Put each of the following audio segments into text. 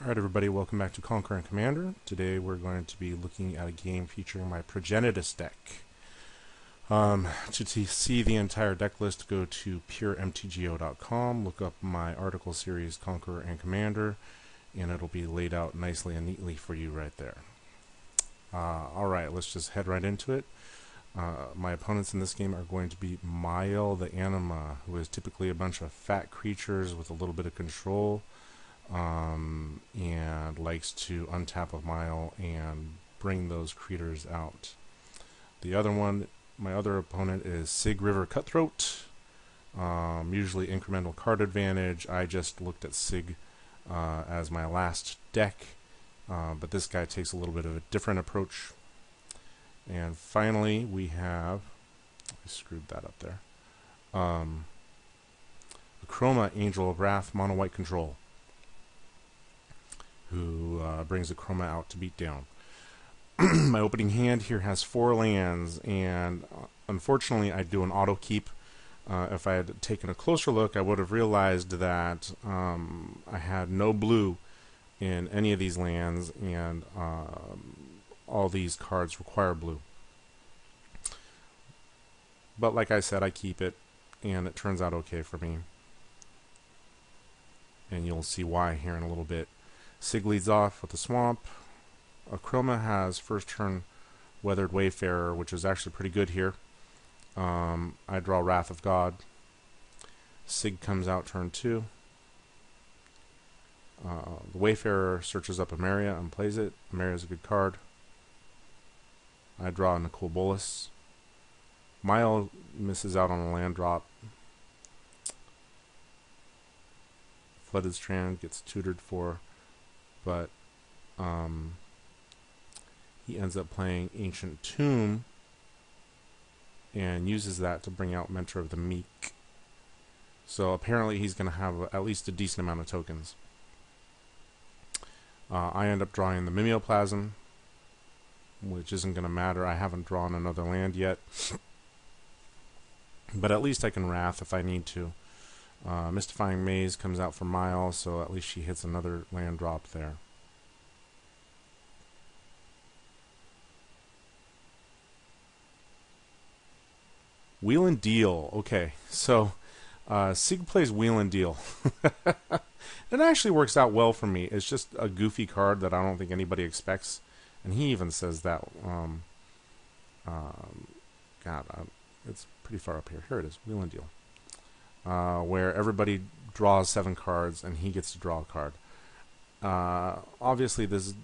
Alright everybody, welcome back to Conquer and Commander. Today we're going to be looking at a game featuring my Progenitus deck. To see the entire deck list, go to puremtgo.com, look up my article series Conquer and Commander, and it'll be laid out nicely and neatly for you right there. Alright, let's just head right into it. My opponents in this game are going to be Mayael the Anima, who is typically a bunch of fat creatures with a little bit of control. And likes to untap a Mayael and bring those creatures out. The other one, my other opponent is Sygg River Cutthroat. Usually incremental card advantage. I just looked at Sygg as my last deck, but this guy takes a little bit of a different approach. And finally, we have, I screwed that up there, Akroma, Angel of Wrath, Mono White Control, who brings Akroma out to beat down. My opening hand here has 4 lands, and unfortunately I do an auto keep. If I had taken a closer look, I would have realized that I had no blue in any of these lands, and all these cards require blue. But like I said, I keep it, and it turns out okay for me. And you'll see why here in a little bit. Sygg leads off with the Swamp. Akroma has first turn Weathered Wayfarer, which is actually pretty good here. I draw Wrath of God. Sygg comes out turn 2. The Wayfarer searches up Emeria and plays it. Emeria is a good card. I draw Nicol Bolas. Mayael misses out on a land drop. Flooded Strand gets tutored for, but he ends up playing Ancient Tomb and uses that to bring out Mentor of the Meek. So apparently he's going to have at least a decent amount of tokens. I end up drawing the Mimeoplasm, which isn't going to matter. I haven't drawn another land yet, but at least I can Wrath if I need to. Mystifying Maze comes out for Mayael, so at least she hits another land drop there. Wheel and Deal. Okay, so Sygg plays Wheel and Deal. It actually works out well for me. It's just a goofy card that I don't think anybody expects, and he even says that. It's pretty far up here. Here it is, Wheel and Deal. Where everybody draws 7 cards and he gets to draw a card. Obviously, this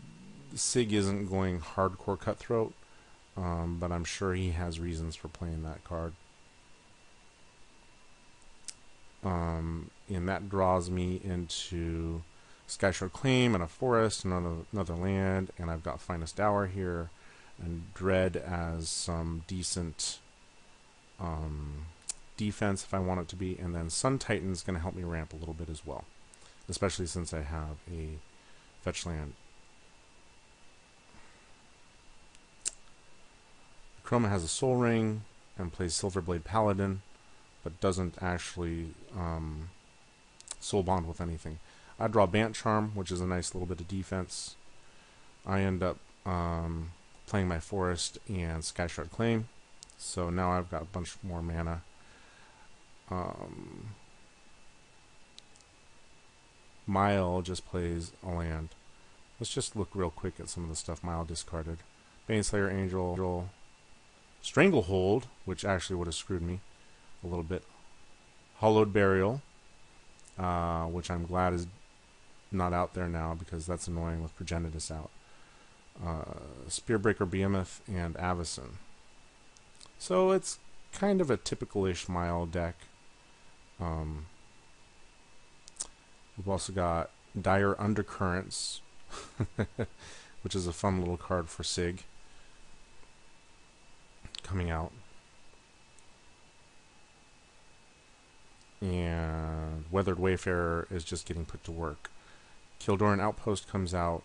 Sygg isn't going hardcore Cutthroat, but I'm sure he has reasons for playing that card. And that draws me into Skyshard Claim and a forest and another land, and I've got Finest Hour here and Dread as some decent defense if I want it to be, and then Sun Titan's going to help me ramp a little bit as well, especially since I have a fetch land. Akroma has a Soul Ring and plays Silverblade Paladin, but doesn't actually soul bond with anything. I draw Bant Charm, which is a nice little bit of defense. I end up playing my forest and Skyshard Claim, so now I've got a bunch more mana. Mayael just plays a land. Let's just look real quick at some of the stuff Mayael discarded. Baneslayer Angel, Stranglehold, which actually would have screwed me a little bit. Hollowed Burial, which I'm glad is not out there now because that's annoying with Progenitus out. Spearbreaker Behemoth and Avacyn. So it's kind of a typical-ish Mayael deck. We've also got Dire Undercurrents, which is a fun little card for Sygg coming out. And Weathered Wayfarer is just getting put to work. Kildoran Outpost comes out,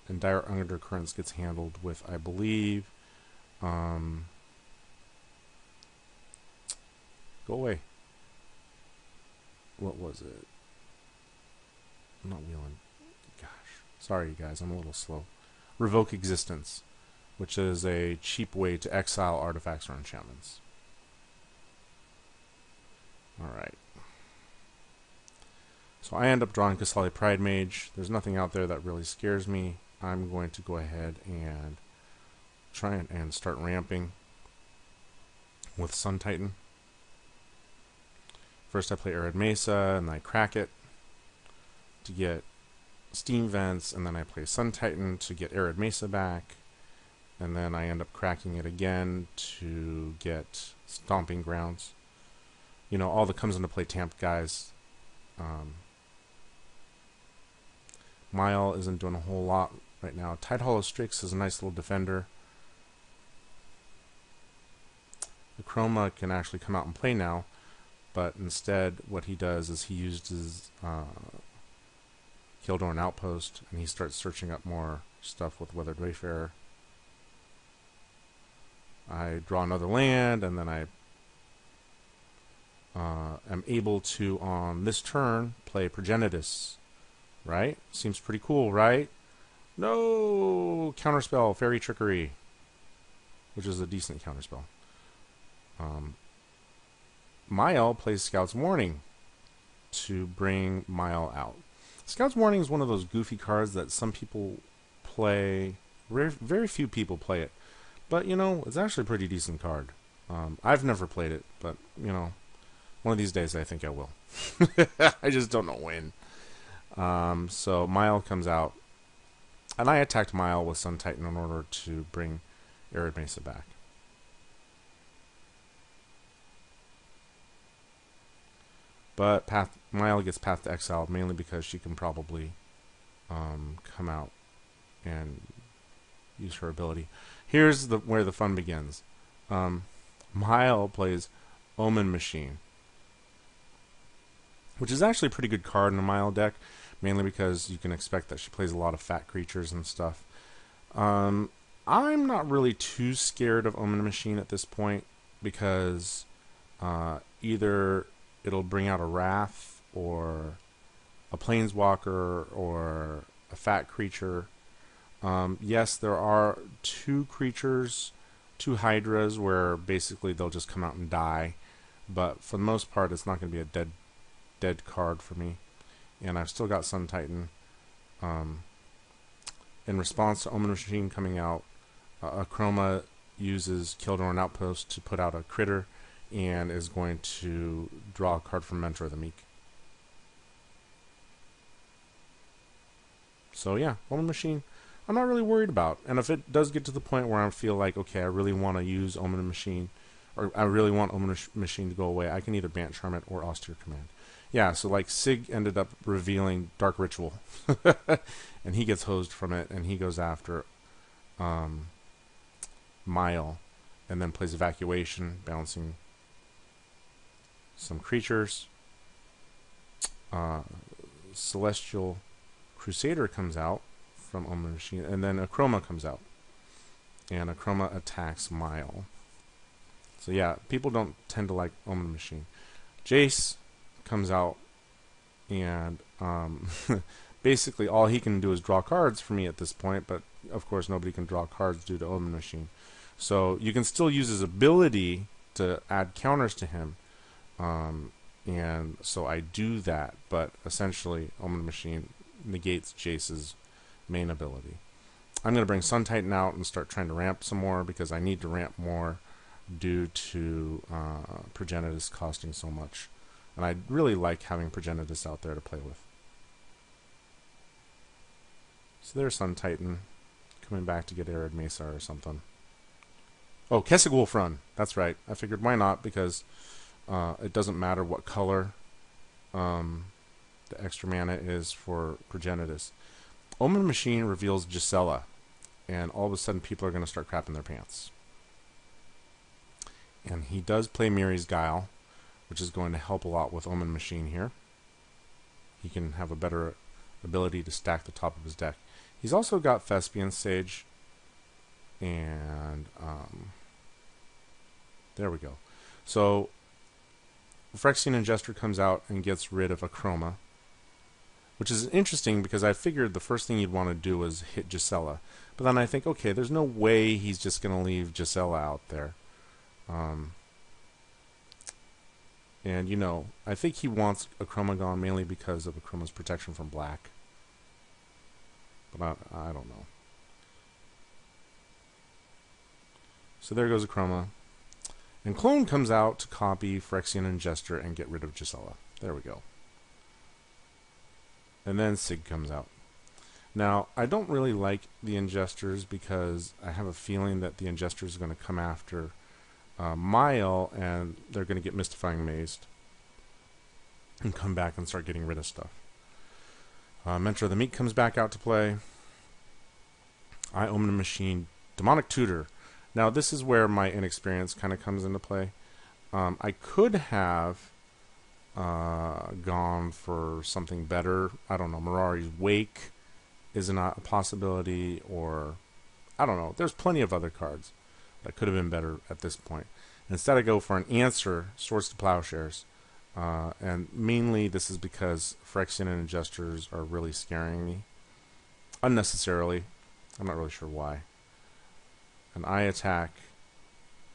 and Dire Undercurrents gets handled with, I believe, go away. What was it? not wheeling. Gosh, sorry, you guys, I'm a little slow. Revoke Existence, which is a cheap way to exile artifacts or enchantments. Alright. So I end up drawing Kasali Pride Mage. There's nothing out there that really scares me. I'm going to go ahead and try and start ramping with Sun Titan. First I play Arid Mesa, and I crack it to get Steam Vents, and then I play Sun Titan to get Arid Mesa back, and then I end up cracking it again to get Stomping Grounds. You know, all that comes into play tamped guys. Mayael isn't doing a whole lot right now. Tidehollow Strix is a nice little defender. Akroma can actually come out and play now, but instead what he does is he uses Kildorn Outpost, and he starts searching up more stuff with Weathered Wayfarer. I draw another land, and then I am able to, on this turn, play Progenitus. Right? Seems pretty cool, right? No! Counterspell, Fairy Trickery, which is a decent counterspell. Mayael plays Scout's Warning to bring Mayael out. Scout's Warning is one of those goofy cards that some people play. Very few people play it. But, you know, it's actually a pretty decent card. I've never played it, but, you know, one of these days I think I will. I just don't know when. So Mayael comes out, and I attacked Mayael with Sun Titan in order to bring Arid Mesa back. But Mayael gets Path to Exile mainly because she can probably come out and use her ability. Here's where the fun begins. Mayael plays Omen Machine, which is actually a pretty good card in a Mayael deck, mainly because you can expect that she plays a lot of fat creatures and stuff. I'm not really too scared of Omen Machine at this point, because either it'll bring out a Wrath, or a Planeswalker, or a fat creature. Yes, there are two creatures, two Hydras, where basically they'll just come out and die, but for the most part it's not going to be a dead card for me. And I've still got Sun Titan. In response to Omen Machine coming out, Akroma uses Kildorn Outpost to put out a critter, and is going to draw a card from Mentor of the Meek. So yeah, Omen Machine, I'm not really worried about. And if it does get to the point where I feel like, okay, I really want to use Omen Machine, or I really want Omen Machine to go away, I can either Bant Charm it or Austere Command. Yeah, so like Sygg ended up revealing Dark Ritual, and he gets hosed from it, and he goes after Mayael, and then plays Evacuation, bouncing some creatures. Celestial Crusader comes out from Omen Machine, and then Akroma comes out, and Akroma attacks Mayael. So yeah, people don't tend to like Omen Machine. Jace comes out, and basically all he can do is draw cards for me at this point, but of course nobody can draw cards due to Omen Machine. So you can still use his ability to add counters to him, and so I do that, but essentially Omen Machine negates Jace's main ability. I'm going to bring Sun Titan out and start trying to ramp some more, because I need to ramp more due to Progenitus costing so much. And I really like having Progenitus out there to play with. So there's Sun Titan coming back to get Arid Mesa or something. Oh, Kessig Wolf Run. That's right. I figured why not, because it doesn't matter what color the extra mana is for Progenitus. Omen Machine reveals Gisela, and all of a sudden people are going to start crapping their pants. And he does play Miri's Guile, which is going to help a lot with Omen Machine here. He can have a better ability to stack the top of his deck. He's also got Thespian Sage, and there we go. So Phyrexian Ingester comes out and gets rid of Akroma, which is interesting because I figured the first thing you'd want to do was hit Gisela. But then I think, okay, there's no way he's just going to leave Gisela out there. And, you know, I think he wants Akroma gone mainly because of Akroma's protection from black. But I don't know. So there goes Akroma. And Clone comes out to copy Phyrexian and Jester and get rid of Gisela. There we go. And then Sygg comes out. Now, I don't really like the Ingesters because I have a feeling that the Ingesters are going to come after Mayael, and they're going to get Mystifying Mazed and come back and start getting rid of stuff. Mentor of the Meek comes back out to play. I Omen Machine, Demonic Tutor. Now, this is where my inexperience kind of comes into play. I could have gone for something better. I don't know, Mirari's Wake is not a possibility, or I don't know. There's plenty of other cards that could have been better at this point. Instead, I go for an answer, Swords to Plowshares. And mainly this is because Phyrexian and Ingesters are really scaring me. Unnecessarily. I'm not really sure why. And I attack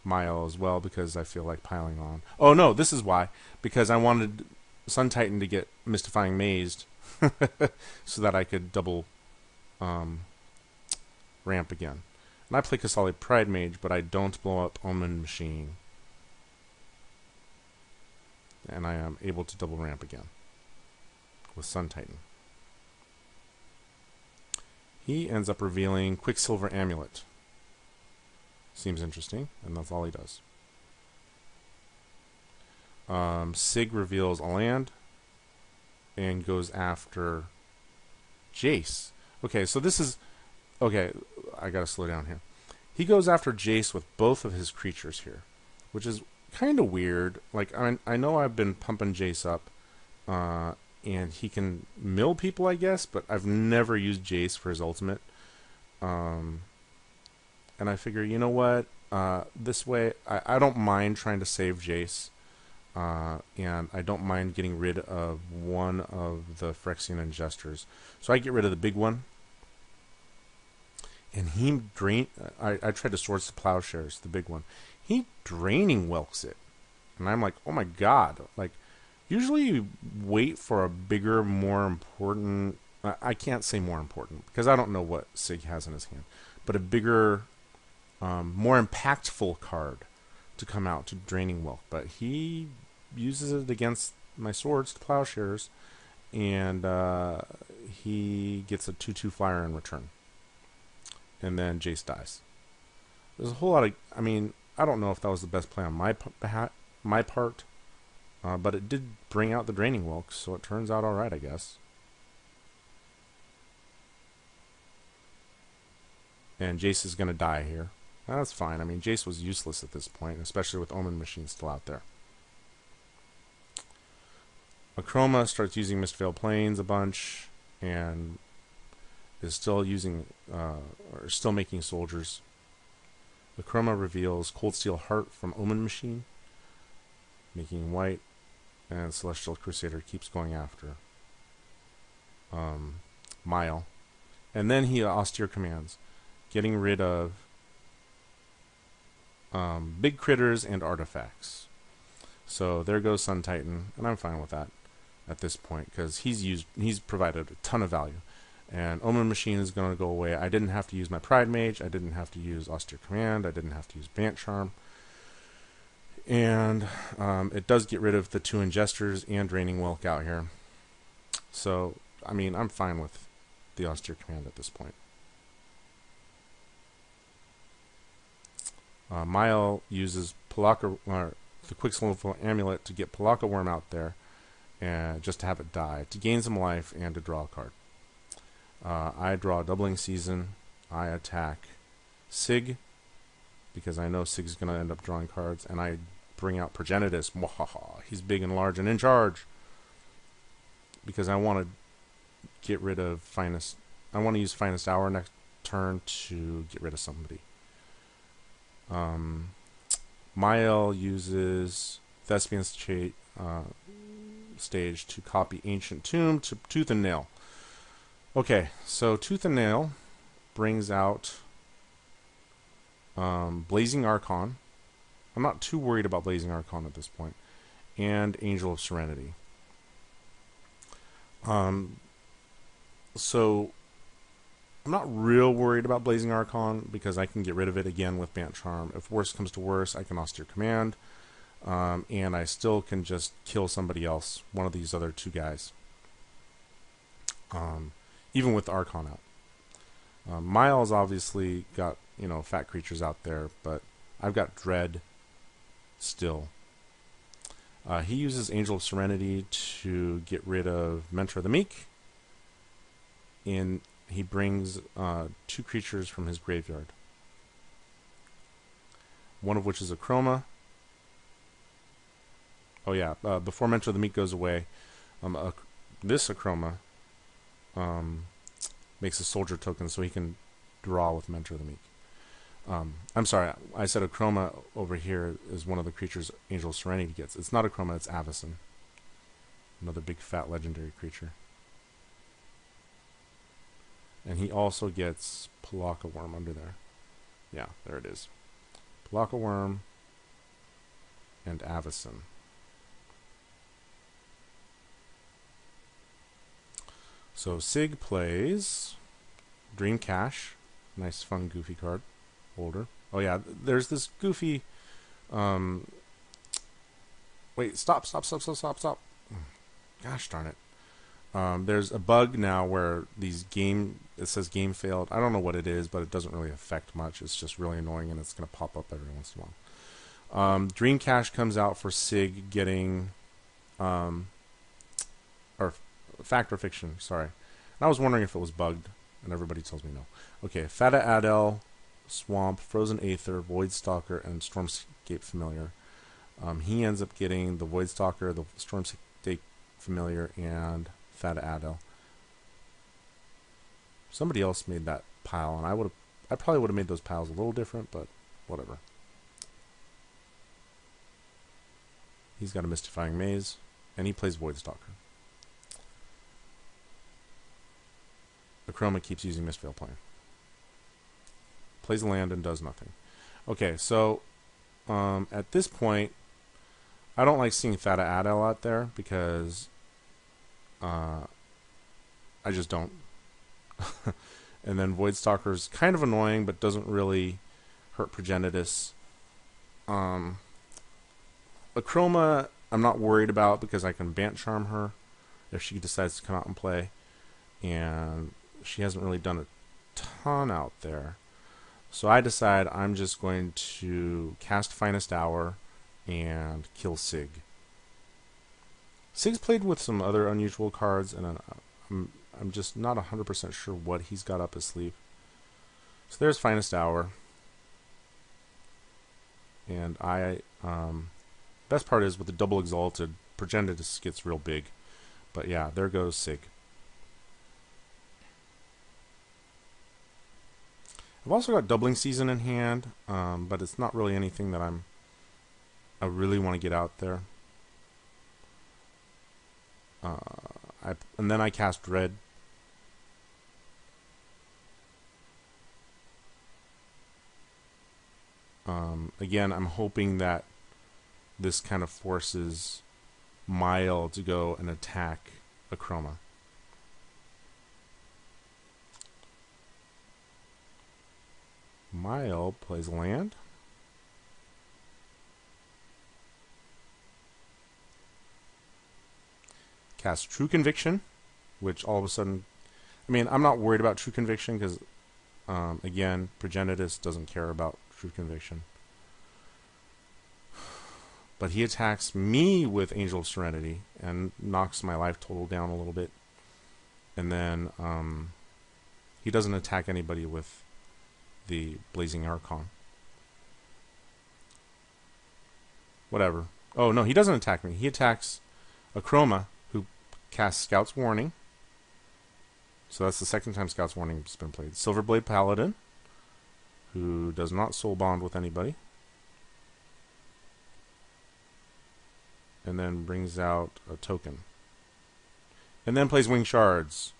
Mayael as well because I feel like piling on. Oh no, this is why. Because I wanted Sun Titan to get Mystifying Mazed so that I could double ramp again. And I play Kasali Pride Mage, but I don't blow up Omen Machine. And I am able to double ramp again with Sun Titan. He ends up revealing Quicksilver Amulet. Seems interesting, and that's all he does. Sygg reveals a land and goes after Jace. Okay, so this is... Okay, I gotta slow down here. He goes after Jace with both of his creatures here, which is kind of weird. Like, I know I've been pumping Jace up, and he can mill people, I guess, but I've never used Jace for his ultimate. And I figure, you know what? This way, I don't mind trying to save Jace, and I don't mind getting rid of one of the Phyrexian Ingesters. So I get rid of the big one. And he I tried to Swords to Plowshares, the big one. He Draining Welks it. And I'm like, oh my god. Like, usually you wait for a bigger, more important... I can't say more important, because I don't know what Sygg has in his hand. But a bigger, more impactful card to come out to Draining Welk. But he uses it against my Swords to Plowshares, and he gets a 2/2 flyer in return. And then Jace dies. There's a whole lot of... I mean, I don't know if that was the best play on my part, but it did bring out the Draining Welks, so it turns out alright, I guess. And Jace is going to die here. That's fine. I mean, Jace was useless at this point, especially with Omen Machine still out there. Akroma starts using Mistveiled Plains a bunch, and is still using, or still making soldiers. Akroma reveals Cold Steel Heart from Omen Machine, making white, and Celestial Crusader keeps going after Mayael. And then he austere commands, getting rid of big critters and artifacts. So there goes Sun Titan, and I'm fine with that at this point, because he's provided a ton of value. And Omen Machine is going to go away. I didn't have to use my Pride Mage. I didn't have to use Austere Command. I didn't have to use Bant Charm. And it does get rid of the 2 Ingesters and Draining Welk out here. So, I mean, I'm fine with the Austere Command at this point. Mayael uses the Quicksilver Amulet to get Palaka Worm out there, and just to have it die, to gain some life and to draw a card. I draw Doubling Season. I attack Sygg, because I know Sygg's going to end up drawing cards, and I bring out Progenitus. Mwahaha. He's big and large and in charge, because I want to get rid of Finest. I want to use Finest Hour next turn to get rid of somebody. Mayael uses Thespian's Stage to copy Ancient Tomb to Tooth and Nail. Okay, so Tooth and Nail brings out Blazing Archon. I'm not too worried about Blazing Archon at this point. And Angel of Serenity. So I'm not real worried about Blazing Archon because I can get rid of it again with Bant Charm. If worse comes to worse, I can Austere Command. And I still can just kill somebody else, one of these other two guys. Even with Archon out. Mayael's obviously got, fat creatures out there, but I've got Dread still. He uses Angel of Serenity to get rid of Mentor of the Meek. And he brings 2 creatures from his graveyard. One of which is Akroma. Oh yeah, before Mentor of the Meek goes away, this Akroma makes a soldier token so he can draw with Mentor of the Meek. I'm sorry, I said Akroma over here is one of the creatures Angel of Serenity gets. It's not Akroma, it's Avacyn. Another big fat legendary creature. And he also gets Palaka Worm under there. Yeah, there it is. Palaka Worm and Avacyn. So Sygg plays Dream Cache. Nice, fun, goofy card. Holder. Oh yeah, there's this goofy... Wait, stop. Gosh darn it. There's a bug now where it says game failed. I don't know what it is, but it doesn't really affect much. It's just really annoying, and it's going to pop up every once in a while. Dream Cache comes out for Sygg getting... or Fact or Fiction, sorry. And I was wondering if it was bugged, and everybody tells me no. Okay, Fata Adel, Swamp, Frozen Aether, Voidstalker, and Stormscape Familiar. He ends up getting the Voidstalker, the Stormscape Familiar, and Fata Adel. Somebody else made that pile, and I probably would have made those piles a little different, but whatever. He's got a Mystifying Maze, and he plays Voidstalker. Akroma keeps using Mistveil Plane. Plays a land and does nothing. Okay, so at this point, I don't like seeing Fata Adel out there because I just don't. And then Voidstalker's kind of annoying, but doesn't really hurt Progenitus. Akroma, I'm not worried about because I can Bant Charm her if she decides to come out and play. And she hasn't really done a ton out there. So I decide I'm just going to cast Finest Hour and kill Sygg. Sygg's played with some other unusual cards, and I'm just not 100% sure what he's got up his sleeve. So there's Finest Hour. And best part is with the double exalted, Progenitus gets real big. But yeah, there goes Sygg. I've also got Doubling Season in hand, but it's not really anything that I really want to get out there. And then I cast Dread. Again, I'm hoping that this kind of forces Mayael to go and attack Akroma. Mayael plays land. Casts True Conviction, which all of a sudden... I mean, I'm not worried about True Conviction because, again, Progenitus doesn't care about True Conviction. But he attacks me with Angel of Serenity and knocks my life total down a little bit. And then he doesn't attack anybody with the Blazing Archon. Whatever. Oh, no, he doesn't attack me. He attacks Akroma, who casts Scout's Warning. So that's the second time Scout's Warning has been played. Silverblade Paladin, who does not soul bond with anybody. And then brings out a token. And then plays Wing Shards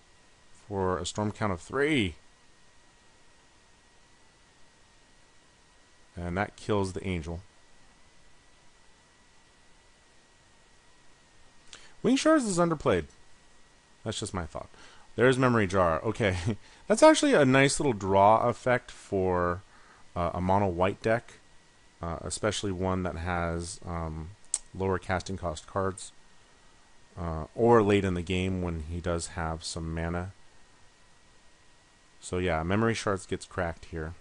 for a storm count of 3. And that kills the angel. Wing Shards is underplayed. That's just my thought. There's Memory Jar. Okay, that's actually a nice little draw effect for a mono white deck, especially one that has lower casting cost cards, or late in the game when he does have some mana. So yeah, Memory Shards gets cracked here.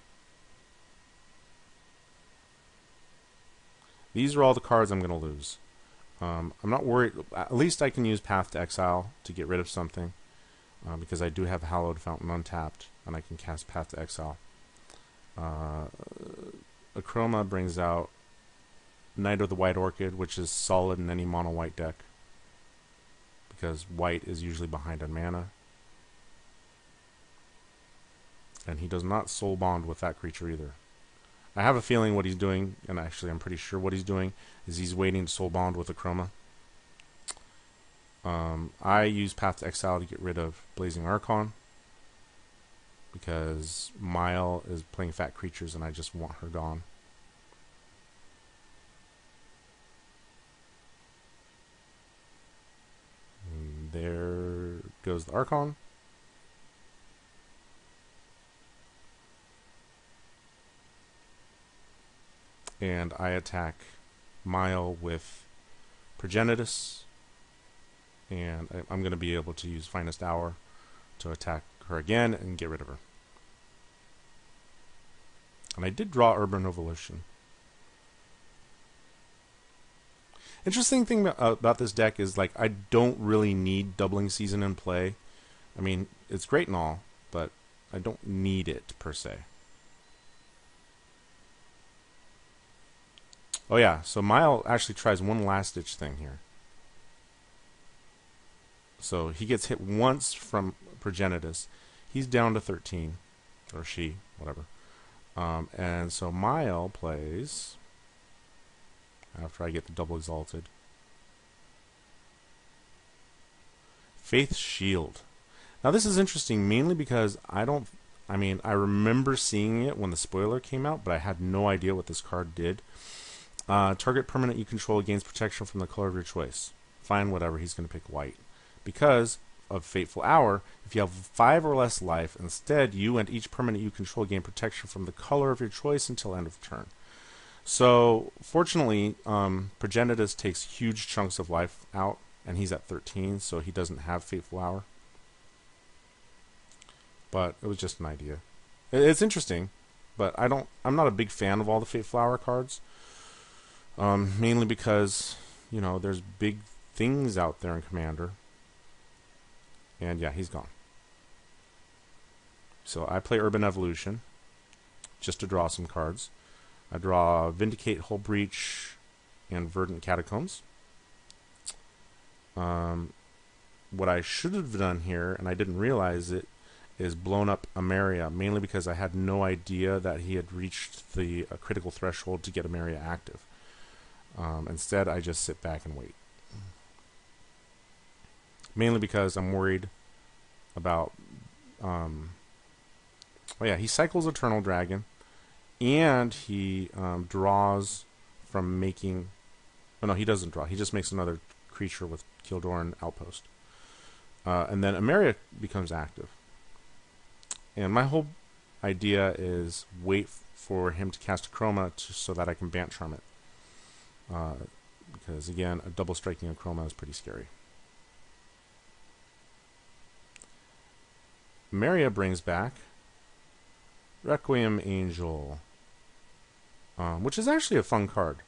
These are all the cards I'm going to lose. I'm not worried. At least I can use Path to Exile to get rid of something, because I do have Hallowed Fountain untapped, and I can cast Path to Exile. Akroma brings out Knight of the White Orchid, which is solid in any mono white deck, because white is usually behind on mana. And he does not soul bond with that creature either. I have a feeling what he's doing, and actually I'm pretty sure what he's doing, is he's waiting to soul bond with Akroma. I use Path to Exile to get rid of Blazing Archon, because Mayael is playing fat creatures and I just want her gone. And there goes the Archon. And I attack Mayael with Progenitus, and I'm going to be able to use Finest Hour to attack her again and get rid of her. And I did draw Urban Evolution. Interesting thing about this deck is, like, I don't really need Doubling Season in play. I mean, it's great and all, but I don't need it per se. Oh yeah, so Mayael actually tries one last ditch thing here. So he gets hit once from Progenitus. He's down to 13, or she, whatever. And so Mayael plays, after I get the double exalted, Faith's Shield. Now this is interesting mainly because I remember seeing it when the spoiler came out, but I had no idea what this card did. Target permanent you control gains protection from the color of your choice. Fine, whatever, he's going to pick white. Because of Fateful Hour, if you have 5 or less life, instead you and each permanent you control gain protection from the color of your choice until end of turn. So, fortunately, Progenitus takes huge chunks of life out, and he's at 13, so he doesn't have Fateful Hour. But it was just an idea. It's interesting, but I'm not a big fan of all the Fateful Hour cards. Mainly because, you know, there's big things out there in Commander. And yeah, he's gone. So I play Urban Evolution just to draw some cards. I draw Vindicate, Hull Breach, and Verdant Catacombs. What I should have done here, and I didn't realize it, is blown up Emeria, mainly because I had no idea that he had reached the critical threshold to get Emeria active. Instead, I just sit back and wait. Mainly because I'm worried about... oh yeah, he cycles Eternal Dragon, and he draws from making... Oh no, he doesn't draw. He just makes another creature with Kildoran Outpost. And then Emeria becomes active. And my whole idea is wait for him to cast Akroma so that I can Bant Charm it. Because again, a double striking Akroma is pretty scary. Emeria brings back Requiem Angel, which is actually a fun card.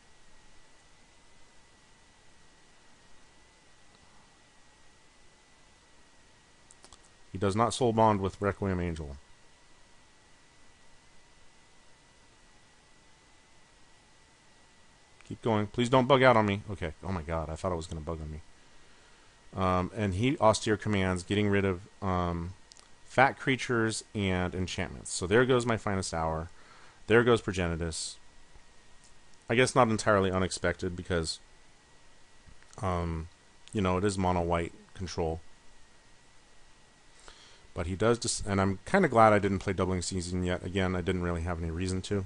He does not soul bond with Requiem Angel. Keep going. Please don't bug out on me. Okay. Oh my god, I thought it was going to bug on me. And he austere commands, getting rid of fat creatures and enchantments. So there goes my Finest Hour. There goes Progenitus. I guess not entirely unexpected because, you know, it is mono white control. But he does just, and I'm kind of glad I didn't play Doubling Season yet. Again, I didn't really have any reason to.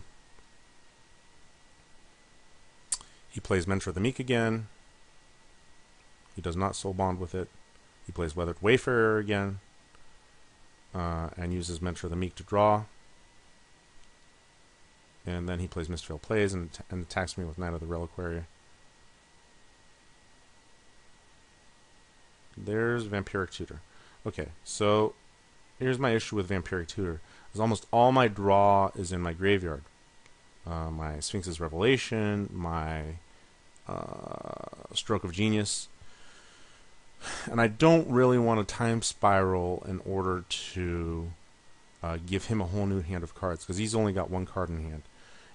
He plays Mentor of the Meek again. He does not soul bond with it. He plays Weathered Wayfarer again, and uses Mentor of the Meek to draw. And then he plays Mistveil Plays and attacks me with Knight of the Reliquary. There's Vampiric Tutor. Okay, so here's my issue with Vampiric Tutor. Is almost all my draw is in my graveyard. My Sphinx's Revelation, my Stroke of Genius. And I don't really want to time spiral in order to give him a whole new hand of cards, because he's only got one card in hand.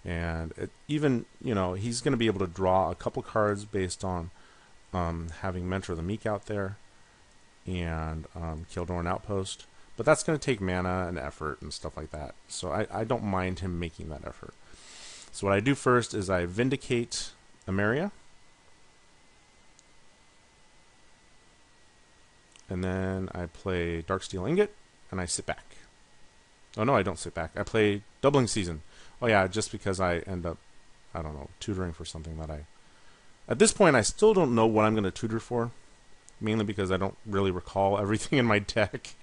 And even, he's going to be able to draw a couple cards based on having Mentor of the Meek out there and Kildorn Outpost. But that's going to take mana and effort and stuff like that. So I don't mind him making that effort. So what I do first is I Vindicate Emeria. And then I play Darksteel Ingot, and I sit back. Oh no, I don't sit back. I play Doubling Season. Oh yeah, just because I end up, I don't know, tutoring for something that I... At this point, I still don't know what I'm going to tutor for. Mainly because I don't really recall everything in my deck.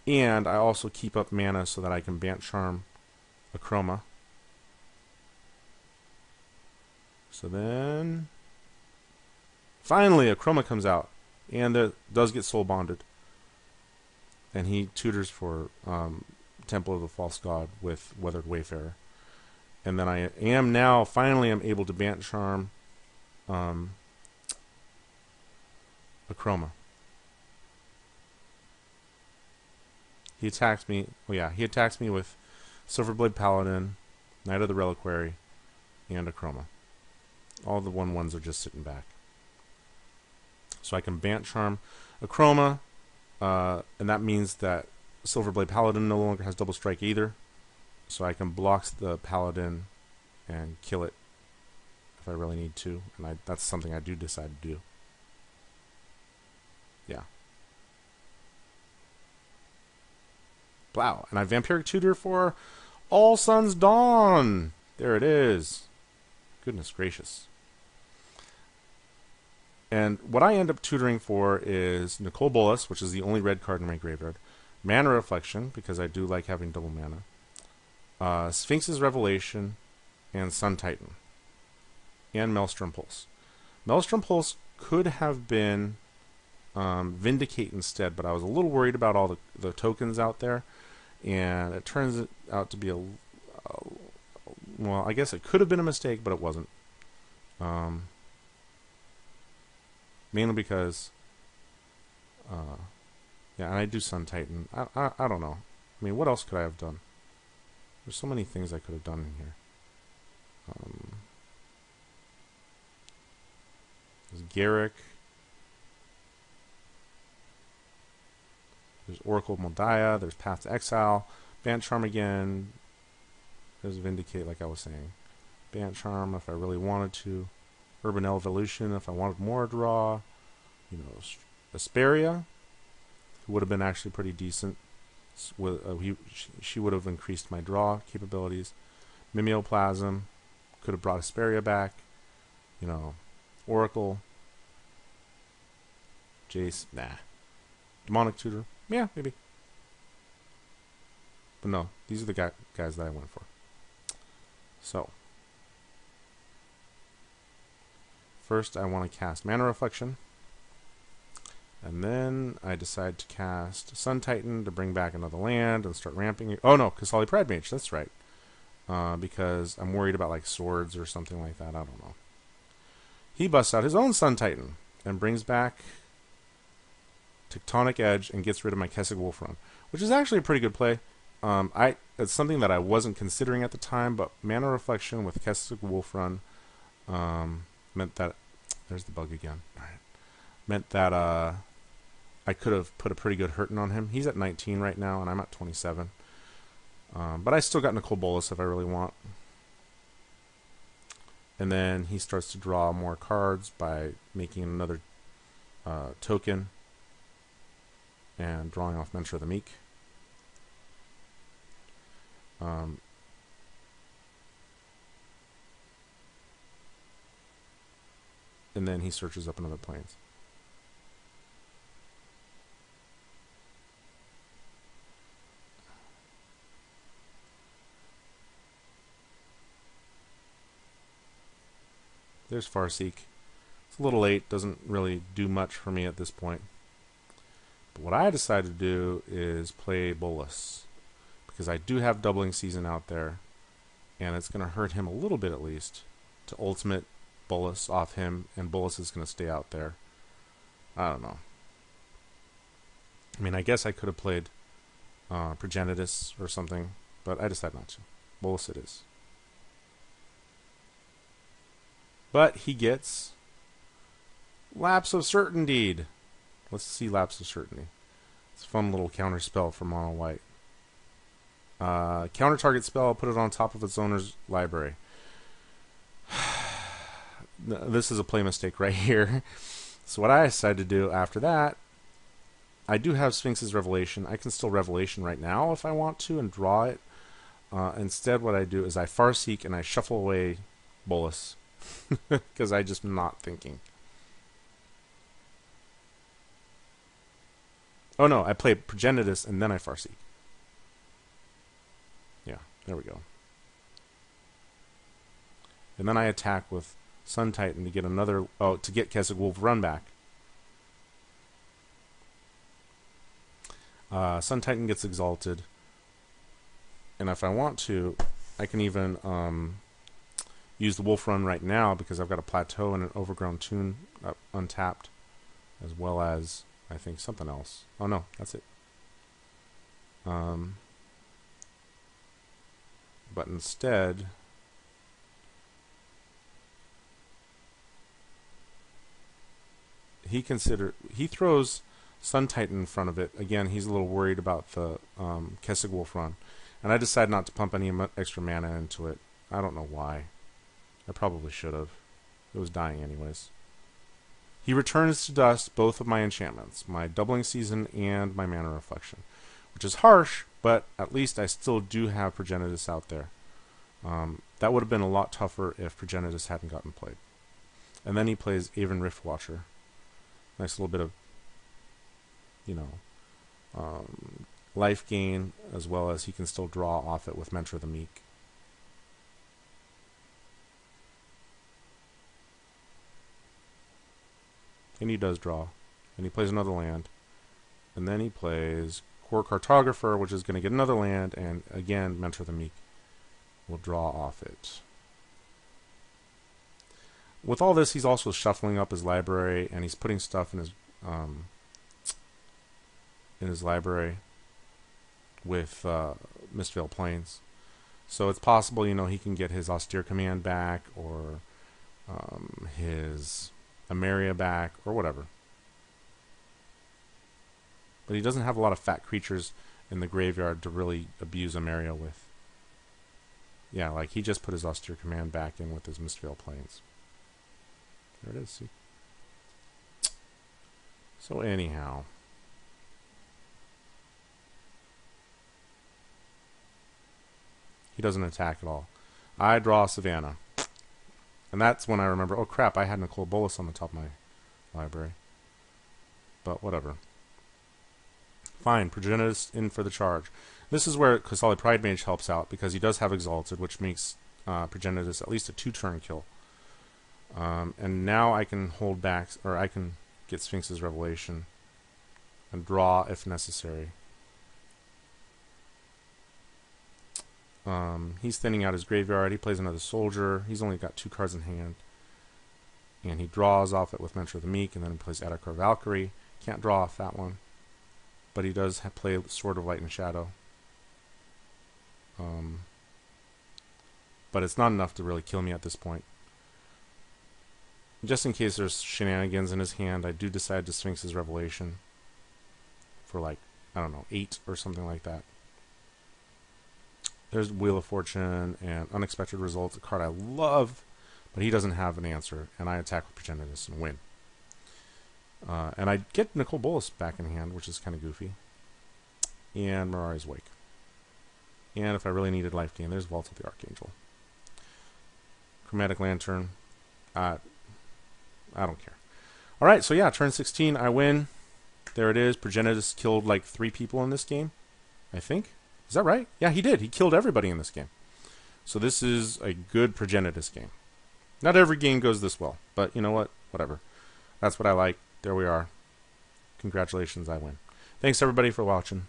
And I also keep up mana so that I can Bant Charm Akroma. So then, finally, Akroma comes out, and it does get soul bonded. And he tutors for Temple of the False God with Weathered Wayfarer. And then I am now, finally, I'm able to Bant Charm Akroma. He attacks me, he attacks me with Silverblade Paladin, Knight of the Reliquary, and Akroma. All the 1/1s are just sitting back. So I can Bant Charm Akroma, and that means that Silverblade Paladin no longer has double strike either. So I can block the Paladin and kill it if I really need to. And that's something I do decide to do. Yeah. Wow. And I Vampiric Tutor for All Sun's Dawn. There it is. Goodness gracious. And what I end up tutoring for is Nicol Bolas, which is the only red card in my graveyard. Mana Reflection, because I do like having double mana. Sphinx's Revelation, and Sun Titan. And Maelstrom Pulse. Maelstrom Pulse could have been Vindicate instead, but I was a little worried about all the tokens out there. And it turns out to be well, I guess it could have been a mistake, but it wasn't. Mainly because, and I do Sun Titan. I don't know. I mean, what else could I have done? There's so many things I could have done in here. There's Garrick. There's Oracle of Moldiah. There's Path to Exile. Bant Charm again. There's Vindicate, like I was saying. Bant Charm if I really wanted to. Urban Evolution if I wanted more draw. Asperia, who would have been actually pretty decent. She would have increased my draw capabilities. Mimeoplasm could have brought Asperia back. Oracle. Jace, nah. Demonic Tutor, yeah, maybe. But no, these are the guys that I went for. So, first I want to cast Mana Reflection. And then I decide to cast Sun Titan to bring back another land and start ramping it. Oh no, Kasali Pride Mage, that's right. Because I'm worried about like swords or something like that, I don't know. He busts out his own Sun Titan and brings back Tectonic Edge and gets rid of my Kessig Wolfrun, which is actually a pretty good play. It's something that I wasn't considering at the time, but Mana Reflection with Kessig Wolfrun meant that... There's the bug again. All right. Meant that I could have put a pretty good hurting on him. He's at 19 right now, and I'm at 27. But I still got Nicol Bolas if I really want. And then he starts to draw more cards by making another token and drawing off Mentor of the Meek. And then he searches up another planes. There's Farseek. It's a little late, doesn't really do much for me at this point. But what I decided to do is play Bolus, because I do have Doubling Season out there, and it's going to hurt him a little bit at least to ultimate Bolus off him, and Bolus is going to stay out there. I don't know. I mean, I guess I could have played Progenitus or something, but I decided not to. Bolus it is. But he gets Lapse of Certainty. Let's see Lapse of Certainty. It's a fun little counter spell for mono white. Counter target spell, put it on top of its owner's library. This is a play mistake right here. So what I decided to do after that, I do have Sphinx's Revelation. I can still Revelation right now if I want to and draw it. Instead what I do is I Farseek and I shuffle away Bolus. Because I just not thinking. Oh no, I play Progenitus and then I Farseek. Yeah, there we go. And then I attack with Sun Titan to get another, to get Keswick Wolf run back. Sun Titan gets exalted. And if I want to, I can even use the Wolf Run right now because I've got a Plateau and an Overgrown Tune untapped, as well as, I think, something else. Oh no, that's it. But instead, he throws Sun Titan in front of it. Again, he's a little worried about the Keswick Wolf Run. And I decided not to pump any extra mana into it. I don't know why. I probably should have. It was dying anyways. He returns to dust both of my enchantments, my Doubling Season and my Mana Reflection, which is harsh, but at least I still do have Progenitus out there. That would have been a lot tougher if Progenitus hadn't gotten played. And then he plays Aven Riftwatcher. Nice little bit of, life gain, as well as he can still draw off it with Mentor of the Meek. And he does draw. And he plays another land. And then he plays Core Cartographer, which is going to get another land, and again, Mentor of the Meek will draw off it. With all this, he's also shuffling up his library, and he's putting stuff in his library with Mistveil Plains. So it's possible, he can get his Austere Command back, or his Ameria back, or whatever. But he doesn't have a lot of fat creatures in the graveyard to really abuse Ameria with. Yeah, like he just put his Austere Command back in with his Mistveil Plains. There it is, see? So anyhow, he doesn't attack at all. I draw Savannah. And that's when I remember, oh crap, I had Nicole Bolas on the top of my library. But whatever. Fine, Progenitus in for the charge. This is where Kasali Pridemage helps out, because he does have Exalted, which makes Progenitus at least a 2-turn kill. And now I can hold back, or I can get Sphinx's Revelation and draw if necessary. He's thinning out his graveyard. He plays another soldier. He's only got 2 cards in hand. And he draws off it with Mentor of the Meek, and then he plays Adakar Valkyrie. Can't draw off that one. But he does play Sword of Light and Shadow. But it's not enough to really kill me at this point. Just in case there's shenanigans in his hand, I do decide to Sphinx's Revelation for like, I don't know, 8 or something like that. There's Wheel of Fortune and Unexpected Results, a card I love, but he doesn't have an answer, and I attack with Progenitus and win. And I get Nicol Bolas back in hand, which is kind of goofy. And Mirari's Wake. And if I really needed life gain, there's Vault of the Archangel. Chromatic Lantern. I don't care. Alright, so yeah, turn 16, I win. There it is. Progenitus killed like 3 people in this game, I think. Is that right? Yeah, he did. He killed everybody in this game. So this is a good Progenitus game. Not every game goes this well, but you know what? Whatever. That's what I like. There we are. Congratulations, I win. Thanks everybody for watching.